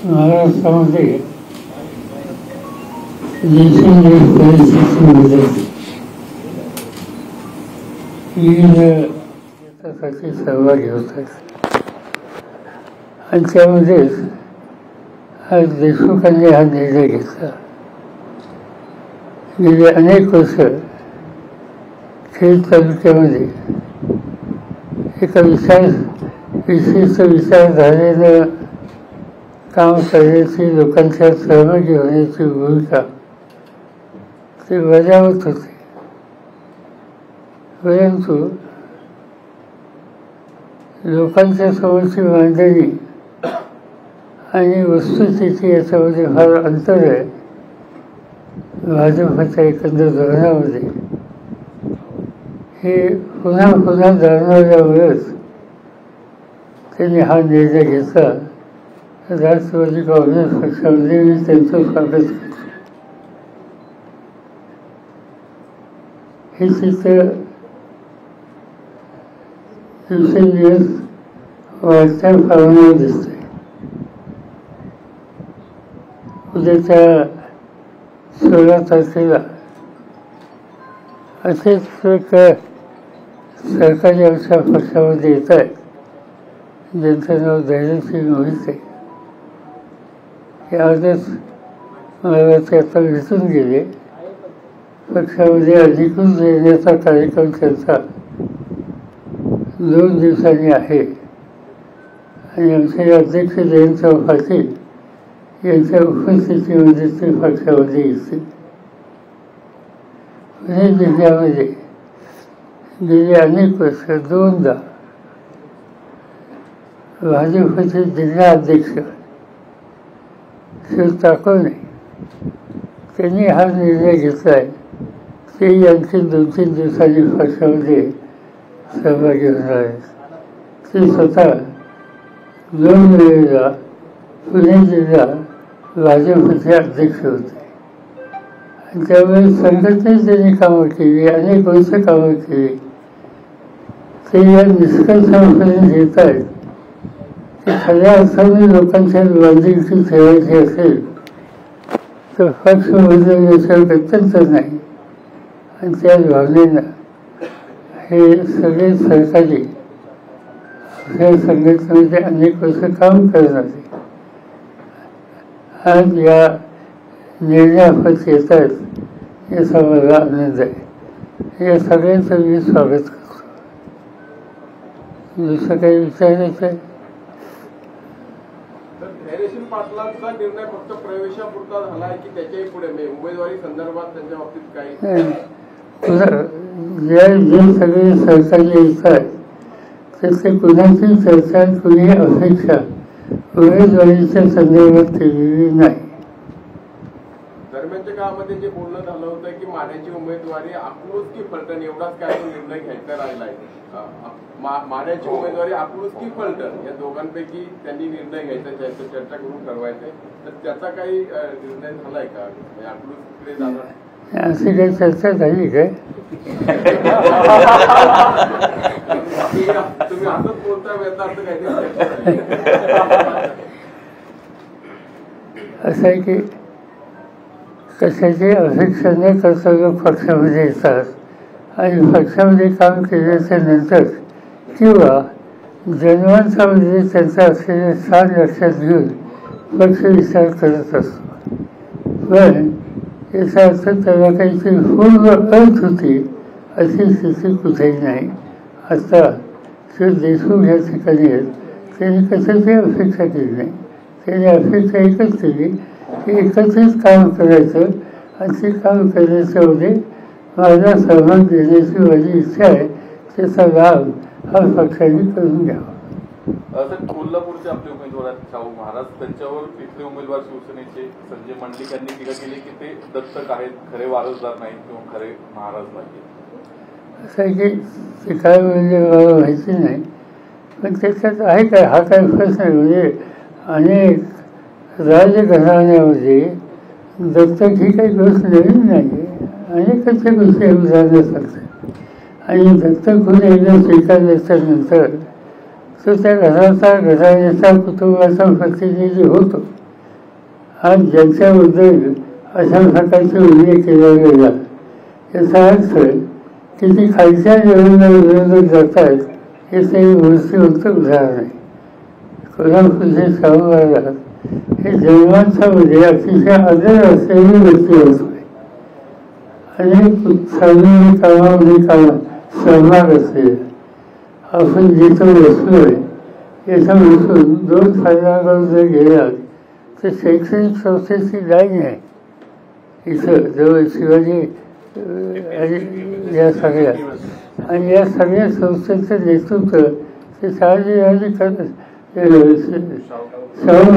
महाराष्ट्रामध्ये दिवसेंदिवस परिस्थिती बदलते. याच्यासाठी सहभागी होतात आणि त्यामध्येच आज देशमुखांनी हा निर्णय घेतला. गेली अनेक वर्ष खेड तालुक्यामध्ये एका विशिष्ट विचारधारेनं काम करण्याची, लोकांच्या सहभागी होण्याची भूमिका ते बजावत होते. परंतु लोकांच्या समोरची मांडणी आणि वस्तुस्थिती याच्यामध्ये फार अंतर आहे. भाजपच्या एकंदर धोरणामध्ये हे पुन्हा पुन्हा जाणवल्यामुळेच त्यांनी हा निर्णय घेतला. राष्ट्रवादी काँग्रेस पक्षामध्ये मी त्यांचं स्वागत करतो. हे चित्र दिवसेंदिवस वाढत्या प्रमाणावर दिसतंय. उद्याच्या 16 तारखेला असेच सरकारी आमच्या पक्षामध्ये येत आहेत, ज्यांचं नाव धैर्यसिंग मोहिते. हे आजच मला ते आता भेटून गेले. पक्षामध्ये अधिकृत येण्याचा कार्यक्रम त्यांचा 2 दिवसांनी आहे आणि आमचे अध्यक्ष जयंतराव पाटील यांच्या उपस्थितीमध्ये ते पक्षामध्ये येतील. पुणे जिल्ह्यामध्ये गेली अनेक वर्ष 2दा भाजपचे जिल्हा अध्यक्ष शिव ताकोने त्यांनी हा निर्णय घेतला आहे. तेही आणखी 2-3 दिवसांनी पक्षामध्ये सहभागी होणार आहेत. ते स्वतः 2 वेळेला पुणे जिल्हा भाजपचे अध्यक्ष होते आणि त्यावेळेस संघटनेत त्यांनी कामं केली, अनेक वर्ष कामं केली. ते या निष्कर्षापर्यंत येत आहेत की खऱ्या अर्थाने लोकांच्या बांधिलकी ठेवायची असेल तर पक्ष बदलण्याचं गत्यंतर नाही. आणि त्याच भावनेनं हे सगळे सहकारी आपल्या संघटनेमध्ये अनेक वर्ष काम करणारे आज या निर्णयावर येत आहेत याचा मला आनंद आहे. या सगळ्यांचं मी स्वागत करतो. दुसरं काही विचारायचं आहे? धैर्यशील पाटलांचा निर्णय फक्त प्रवेशापुरता झाला आहे की त्याच्याही पुढे उमेदवारी संदर्भात त्यांच्या बाबतीत काही जे सगळे सहकारी येत आहेत त्याचे कुणाची चर्चा, कुणी अपेक्षा उमेदवारीच्या संदर्भात केलेली नाही. दरम्यानच्या काळामध्ये जे बोलणं झालं होतं की माढ्याची उमेदवारी अकलूज की फलटण एवढाच काय निर्णय घ्यायचा राहिलाय. माढ्याची उमेदवारी अकलूज की फलटण या दोघांपैकी त्यांनी निर्णय घ्यायचा, चर्चा करून ठरवायचंय. तर त्याचा काही निर्णय झालाय का? अकलूजकडे जाणार अशी काही चर्चा झाली काय? तुम्ही असंच बोलता असं काही असं आहे की कशाची अपेक्षा न करता लोक पक्षामध्ये येतात आणि पक्षामध्ये काम केल्याच्या नंतर किंवा जनमानसामध्ये त्यांचा असलेले स्थान लक्षात घेऊन पक्ष विचार करत असतो. पण याचा अर्थ त्याला काहीतरी पूर्ण अर्थ होती अशी स्थिती कुठेही नाही. आता जे देशमुख या ठिकाणी आहेत त्यांनी कशाची अपेक्षा केली नाही. त्यांनी अपेक्षा एकच केली की एकत्रित काम करायचं आणि ते काम करण्याच्यामध्ये माझा सहभाग देण्याची माझी इच्छा आहे. त्याचा लाभ हा पक्षाने करून घ्यावा. कोल्हापूरचे आपले उमेदवार आहेत शाहू महाराज, त्यांच्यावर तिथले उमेदवार शिवसेनेचे संजय मंडलिक यांनी टीका केली की ते दत्तक आहेत, खरे वारसदार नाही किंवा खरे महाराज नाही. असं आहे की ते काय म्हणजे मला माहिती नाही, पण त्याच्यात आहे काय हा काय प्रश्न आहे. म्हणजे अनेक राजघराण्यामध्ये दत्तक ही काही गोष्ट नवीन नाही. अनेकांच्या गोष्टी उदाहरणं सांगतात आणि दत्तक होऊन एकदा स्वीकारल्याच्यानंतर तो त्या घराचा, घराण्याचा, कुटुंबाचा प्रतिनिधी होतो. आज ज्यांच्याबद्दल अशा प्रकारचे उल्लेख केला गेला याचा अर्थ किती खालच्या लेवलला विरोधक जातात हे काही गोष्टीवरच उदाहरण आहे. कोल्हापूरचे शाहू महाराज हे जनमानसामध्ये अतिशय आदर असलेली व्यक्ती होते. अनेक सार्वजनिक कामामध्ये सहभाग असेल. आपण जिथं बसलोय याचा बसून 2 फायदागाव जर गेलात तर शैक्षणिक संस्थेची लाईन आहे इथं जवळ शिवाजी या सगळ्या, आणि या सगळ्या संस्थेचं नेतृत्व ते शहाजी करत शाहू